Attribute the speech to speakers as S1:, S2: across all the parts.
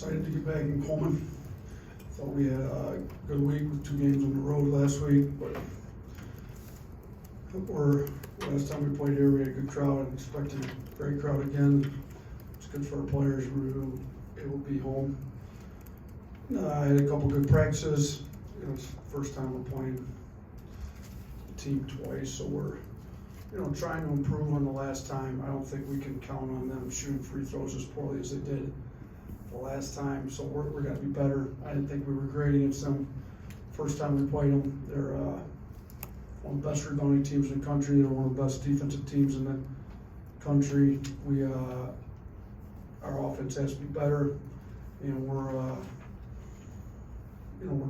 S1: Excited to get back in Coleman. Thought we had a good week with 2 games on the road last week, but last time we played here, we had a good crowd. I'm expecting a great crowd again. It's good for our players. We were able to be home. I had a couple good practices. It's the first time we're playing the team twice, so we're trying to improve on the last time. I don't think we can count on them shooting free throws as poorly as they did the last time, so we're going to be better. I didn't think we were great against them first time we played them. They're one of the best rebounding teams in the country. They're one of the best defensive teams in the country. Our offense has to be better, and we're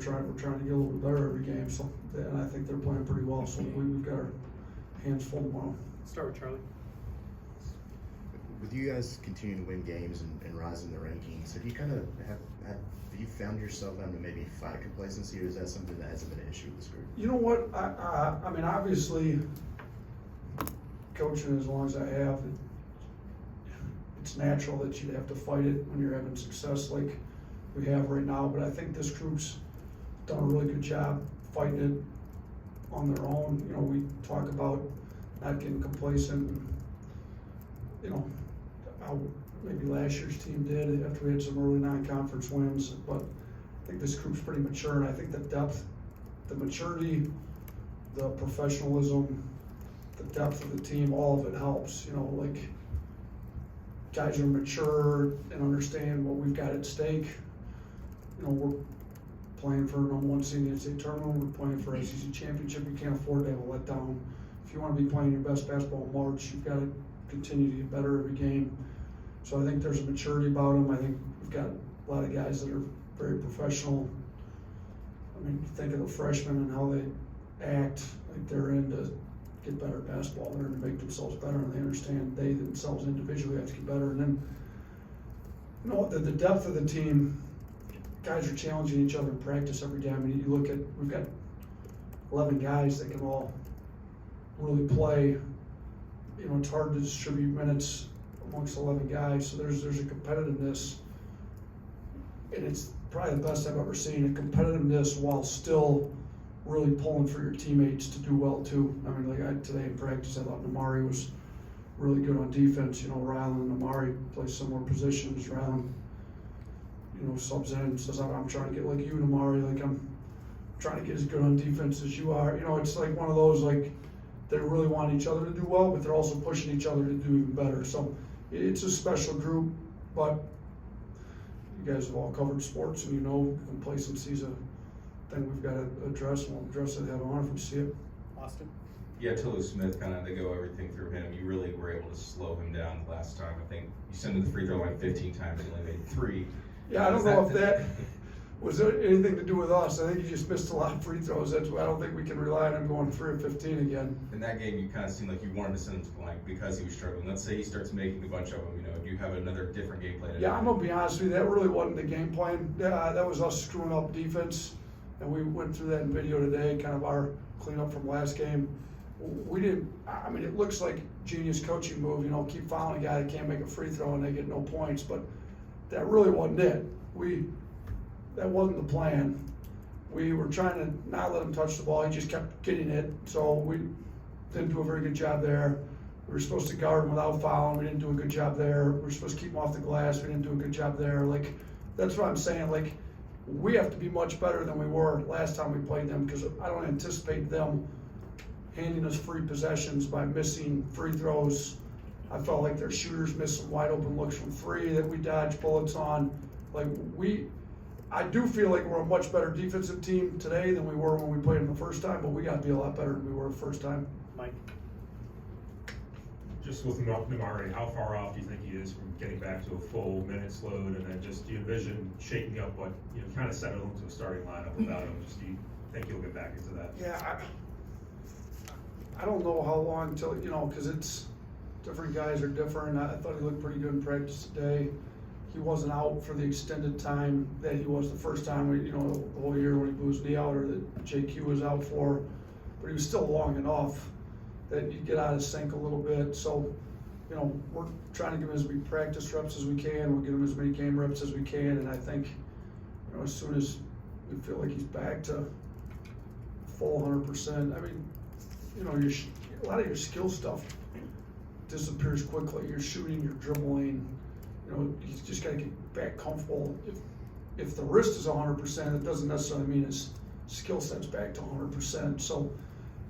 S1: trying to get a little bit better every game. So, and I think they're playing pretty well. So we've got our hands full tomorrow.
S2: Start with Charlie.
S3: With you guys continuing to win games and rising the rankings, have you have you found yourself having to maybe fight complacency, or is that something that hasn't been an issue with this group?
S1: You know what? I mean, obviously, coaching as long as I have, it's natural that you'd have to fight it when you're having success like we have right now. But I think this group's done a really good job fighting it on their own. We talk about not getting complacent. And, how maybe last year's team did after we had some early non-conference wins. But I think this group's pretty mature, and I think the depth, the maturity, the professionalism, the depth of the team, all of it helps. Like guys are mature and understand what we've got at stake. We're playing for number 1 seed in the state tournament. We're playing for a SEC championship. You can't afford to have a letdown. If you want to be playing your best basketball in March, you've got to continue to get better every game. So I think there's a maturity about them. I think we've got a lot of guys that are very professional. I mean, think of the freshmen and how they act. Like they're in to get better at basketball. They're in to make themselves better, and they understand they themselves individually have to get better. And then, the depth of the team, guys are challenging each other in practice every day. I mean, you look at, we've got 11 guys that can all really play. It's hard to distribute minutes amongst 11 guys, so there's a competitiveness, and it's probably the best I've ever seen, a competitiveness while still really pulling for your teammates to do well too. I mean, like today in practice, I thought Namari was really good on defense. Rylan and Namari play similar positions. Rylan, subs in and says, I'm trying to get like you, Namari, like I'm trying to get as good on defense as you are. It's like one of those, like, they really want each other to do well, but they're also pushing each other to do even better. So it's a special group, but you guys have all covered sports, and complacency is a thing we've got to address, and we'll address it head on if we see it.
S2: Austin?
S4: Yeah, Tolu Smith, they go everything through him. You really were able to slow him down last time. I think you sent him to the free throw line 15 times and he only made 3.
S1: Yeah, I don't know if that was anything to do with us. I think he just missed a lot of free throws. That's why I don't think we can rely on him going 3 of 15 again.
S4: In that game, you kind of seemed like you wanted to send him to blank because he was struggling. Let's say he starts making a bunch of them. Do you have another different game plan?
S1: Yeah, I'm gonna be honest with you. That really wasn't the game plan. That was us screwing up defense, and we went through that in video today. Kind of our cleanup from last game. We didn't. I mean, it looks like genius coaching move. Keep fouling a guy that can't make a free throw and they get no points. But that really wasn't it. That wasn't the plan. We were trying to not let him touch the ball. He just kept getting it. So we didn't do a very good job there. We were supposed to guard him without fouling. We didn't do a good job there. We were supposed to keep him off the glass. We didn't do a good job there. Like, that's what I'm saying. Like, we have to be much better than we were last time we played them, because I don't anticipate them handing us free possessions by missing free throws. I felt like their shooters missed some wide open looks from 3 that we dodged bullets on. Like, I do feel like we're a much better defensive team today than we were when we played them the first time, but we got to be a lot better than we were the first time.
S2: Mike?
S5: Just with Namari, how far off do you think he is from getting back to a full minutes load? And then just do you envision shaking up what, kind of settle into a starting lineup without him? Just do you think he'll get back into that?
S1: Yeah, I don't know how long until, because it's different guys are different. I thought he looked pretty good in practice today. He wasn't out for the extended time that he was the first time, the whole year when he blew his knee out, or that JQ was out for, but he was still long enough that you get out of sync a little bit. So, you know, we're trying to give him as many practice reps as we can, we'll give him as many game reps as we can, and I think, you know, as soon as we feel like he's back to full 100%, I mean, you know, a lot of your skill stuff disappears quickly. You're shooting, you're dribbling, you know, he's just gotta get back comfortable. If the wrist is 100%, it doesn't necessarily mean his skill set's back to 100%. So,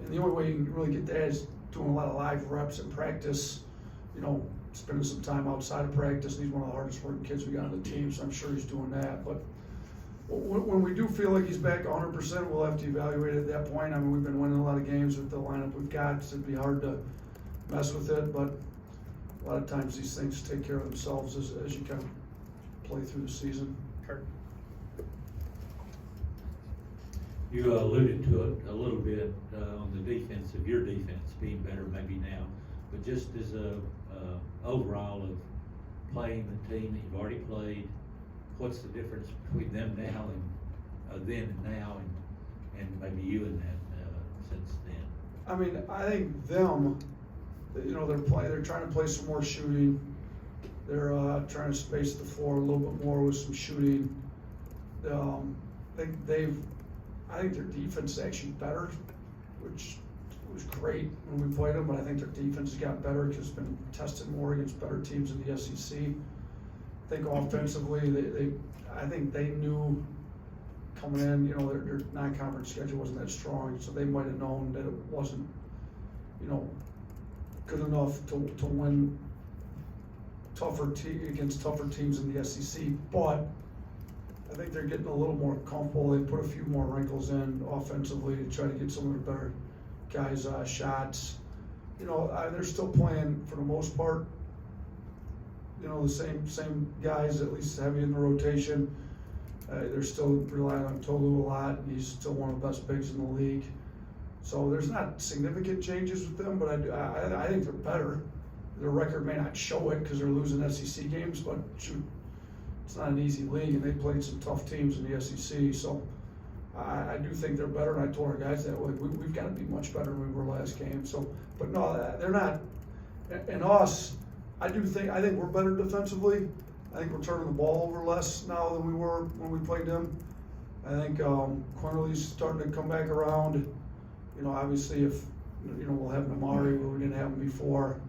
S1: and the only way you can really get that is doing a lot of live reps in practice, you know, spending some time outside of practice. And he's one of the hardest working kids we got on the team, so I'm sure he's doing that. But when we do feel like he's back 100%, we'll have to evaluate it at that point. I mean, we've been winning a lot of games with the lineup we've got, so it'd be hard to mess with it, but a lot of times these things take care of themselves as you kind of play through the season.
S5: Kurt?
S2: You alluded to it a little bit on the defense of your defense being better maybe now, but just as a overall of playing the team that you've already played, what's the difference between them now and then and now, and maybe you and that since then?
S1: I mean, I think them, you know, they're trying to play some more shooting. They're trying to space the floor a little bit more with some shooting. I think their defense is actually better, which was great when we played them, but I think their defense has gotten better because it's been tested more against better teams in the SEC. I think offensively, I think they knew coming in, you know, their non-conference schedule wasn't that strong, so they might have known that it wasn't, you know, good enough to win against tougher teams in the SEC, but I think they're getting a little more comfortable. They put a few more wrinkles in offensively to try to get some of the better guys' shots. You know, they're still playing for the most part, you know, the same guys, at least heavy in the rotation. They're still relying on Tolu a lot, and he's still one of the best bigs in the league. So there's not significant changes with them, but I think they're better. Their record may not show it because they're losing SEC games, but shoot, it's not an easy league, and they played some tough teams in the SEC. So I do think they're better, and I told our guys that we've got to be much better than we were last game. So, but no, they're not. And us, I think we're better defensively. I think we're turning the ball over less now than we were when we played them. I think Quinterly's starting to come back around. You know, obviously, if you know, we'll have Namari where we didn't have him before.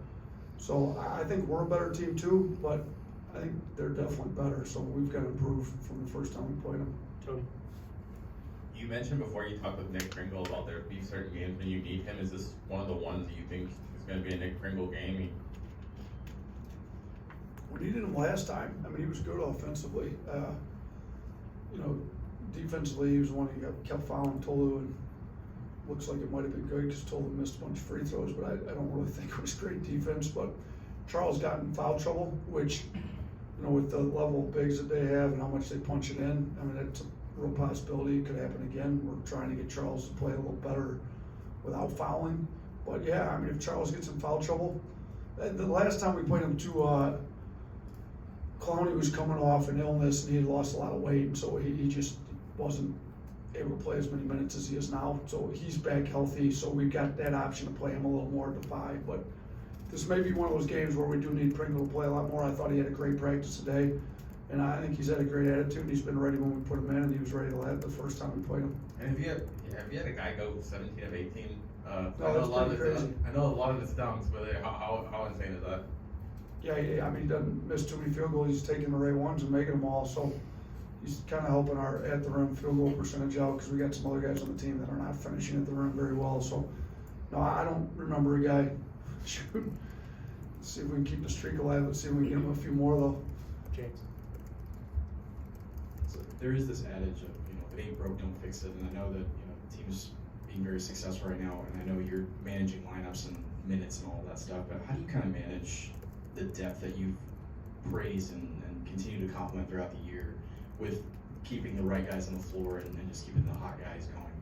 S1: So I think we're a better team too, but I think they're definitely better. So we've got to improve from the first time we played them.
S5: Tony?
S6: You mentioned before you talked with Nick Pringle about there being certain games when you need him. Is this one of the ones that you think is going to be a Nick Pringle game?
S1: We needed him last time. I mean, he was good offensively. You know, defensively, he was one who kept fouling Tolu, and looks like it might have been good because Tolu missed a bunch of free throws, but I don't really think it was great defense. But Charles got in foul trouble, which, you know, with the level of bigs that they have and how much they punch it in, I mean, it's a real possibility it could happen again. We're trying to get Charles to play a little better without fouling. But yeah, I mean, if Charles gets in foul trouble, the last time we played him too, Clowney was coming off an illness and he had lost a lot of weight, and so he just wasn't able to play as many minutes as he is now. So he's back healthy, so we've got that option to play him a little more at the 5. But this may be one of those games where we do need Pringle to play a lot more. I thought he had a great practice today, and I think he's had a great attitude. He's been ready when we put him in, and he was ready to let the first time we played him.
S6: And have you had a guy go 17 of 18?
S1: No, that's pretty crazy.
S6: I know a lot of it's dunks, but how insane is that?
S1: Yeah, I mean, he doesn't miss too many field goals. He's taking the right ones and making them all. So he's kind of helping our at the rim field goal percentage out because we got some other guys on the team that are not finishing at the rim very well. So no, I don't remember a guy shooting. Let's see if we can keep the streak alive. Let's see if we can get him a few more though.
S5: James?
S7: So there is this adage of, you know, if it ain't broke, don't fix it. And I know that, you know, the team's being very successful right now, and I know you're managing lineups and minutes and all that stuff, but how do you kind of manage the depth that you've praised and continue to compliment throughout the year with keeping the right guys on the floor and just keeping the hot guys going?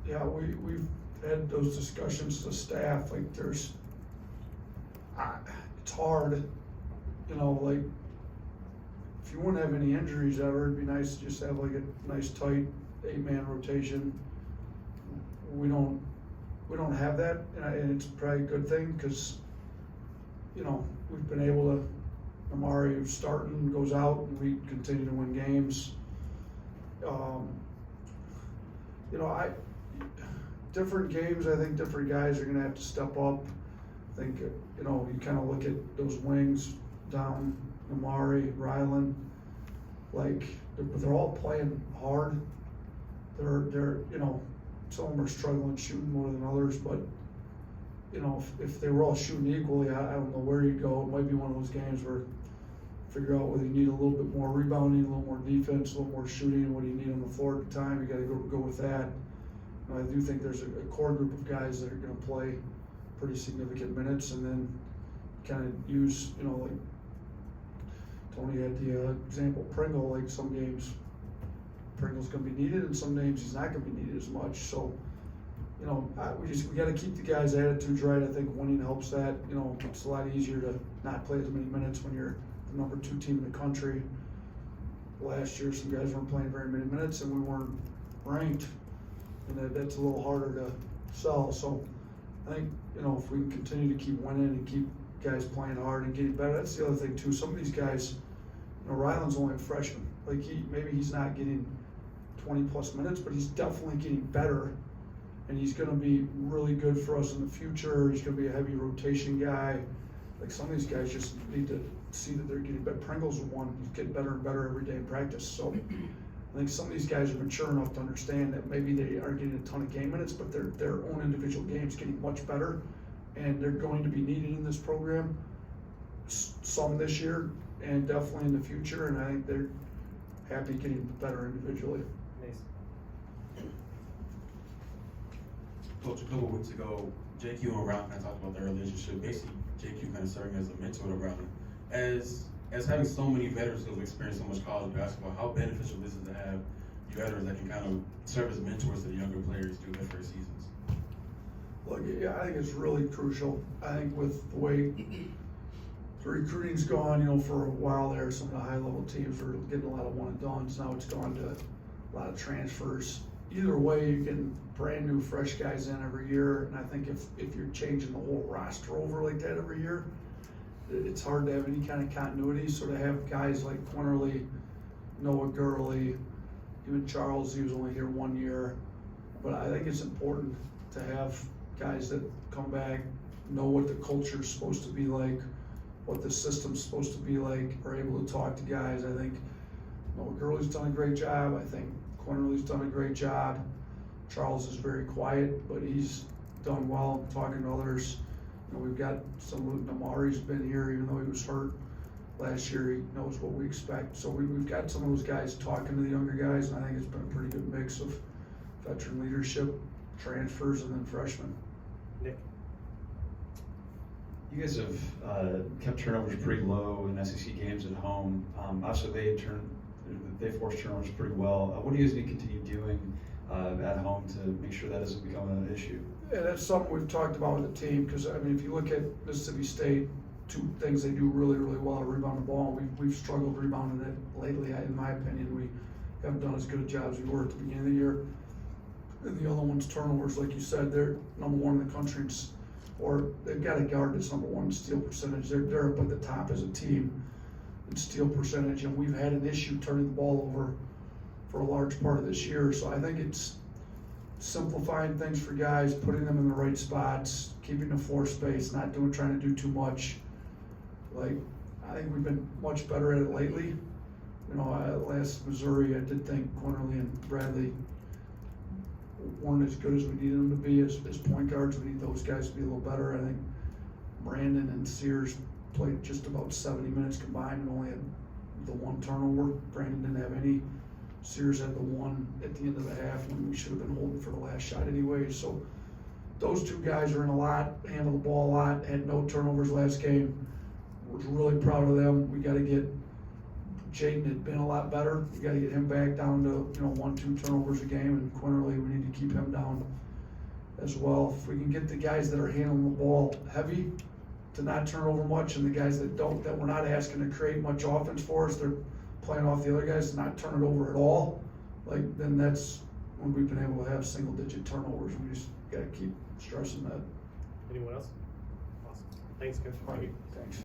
S1: Yeah, we've had those discussions as a staff. Like it's hard, you know, like if you wouldn't have any injuries ever, it'd be nice to just have like a nice tight 8-man rotation. We don't have that, and it's probably a good thing because, you know, we've been able to, Amari starting, goes out, and we continue to win games. You know, different games, I think different guys are gonna have to step up. I think, you know, you kinda look at those wings down, Amari, Rylan, like, they're all playing hard. They're, you know, some of them are struggling shooting more than others, but, you know, if they were all shooting equally, I don't know where you go. It might be one of those games where figure out whether you need a little bit more rebounding, a little more defense, a little more shooting, what do you need on the floor at the time, you gotta go with that. And I do think there's a core group of guys that are gonna play pretty significant minutes, and then kinda use, you know, like Tony had the example of Pringle, like some games Pringle's gonna be needed, and some games he's not gonna be needed as much, so, you know, we gotta keep the guys' attitudes right. I think winning helps that. You know, it's a lot easier to not play as many minutes when you're the number 2 team in the country. Last year, some guys weren't playing very many minutes, and we weren't ranked, and that's a little harder to sell. So I think, you know, if we can continue to keep winning and keep guys playing hard and getting better, that's the other thing too. Some of these guys, you know, Ryland's only a freshman. Like maybe he's not getting 20+ minutes, but he's definitely getting better. And he's gonna be really good for us in the future. He's gonna be a heavy rotation guy. Like some of these guys just need to see that they're getting better. Pringle's one, he's getting better and better every day in practice. So I think some of these guys are mature enough to understand that maybe they aren't getting a ton of game minutes, but their own individual game's getting much better, and they're going to be needed in this program. Some this year, and definitely in the future, and I think they're happy getting better individually.
S8: Coach, a couple weeks ago, JQ and Ralph kind of talked about their relationship. Basically, JQ kind of serving as a mentor to Ralph. As having so many veterans who have experienced so much college basketball, how beneficial this is to have veterans that can kind of serve as mentors to the younger players through their first seasons?
S1: Look, yeah, I think it's really crucial. I think with the way the recruiting's gone, you know, for a while there, some of the high-level teams were getting a lot of one-and-dones. Now it's gone to a lot of transfers. Either way, you're getting brand new, fresh guys in every year, and I think if you're changing the whole roster over like that every year, it's hard to have any kind of continuity. So to have guys like Quinterly, Noah Gurley, even Charles, he was only here 1 year, but I think it's important to have guys that come back, know what the culture's supposed to be like, what the system's supposed to be like, are able to talk to guys. I think Noah Gurley's done a great job. I think Quinterly's done a great job. Charles is very quiet, but he's done well talking to others. You know, we've got Amari's been here, even though he was hurt last year. He knows what we expect. So we've got some of those guys talking to the younger guys, and I think it's been a pretty good mix of veteran leadership, transfers, and then freshmen.
S9: Nick?
S10: You guys have kept turnovers pretty low in SEC games at home. Obviously, they force turnovers pretty well. What do you guys need to continue doing at home to make sure that doesn't become an issue?
S1: Yeah, that's something we've talked about with the team, because I mean, if you look at Mississippi State, 2 things they do really, really well: rebound the ball. We've struggled rebounding it lately. In my opinion, we haven't done as good a job as we were at the beginning of the year. And the other one's turnovers, like you said, they're number 1 in the country, or they've got a guard that's number 1 in steal percentage. They're up at the top as a team in steal percentage, and we've had an issue turning the ball over for a large part of this year. So I think it's simplifying things for guys, putting them in the right spots, keeping the floor space, not trying to do too much. Like, I think we've been much better at it lately. You know, last Missouri, I did think Quinterly and Bradley weren't as good as we needed them to be as point guards. We need those guys to be a little better. I think Brandon and Sears played just about 70 minutes combined and only had the 1 turnover. Brandon didn't have any. Sears had the 1 at the end of the half when we should have been holding for the last shot anyway. So those 2 guys are in a lot, handle the ball a lot, had no turnovers last game. Was really proud of them. We got to get Jaden had been a lot better. We got to get him back down to 1-2 turnovers a game, and Quinterly, we need to keep him down as well. If we can get the guys that are handling the ball heavy to not turn over much, and the guys that don't, that we're not asking to create much offense for us, they're playing off the other guys to not turn it over at all, like, then that's when we've been able to have single-digit turnovers. We just got to keep stressing that.
S9: Anyone else? Awesome. Thanks, Coach.
S1: All right.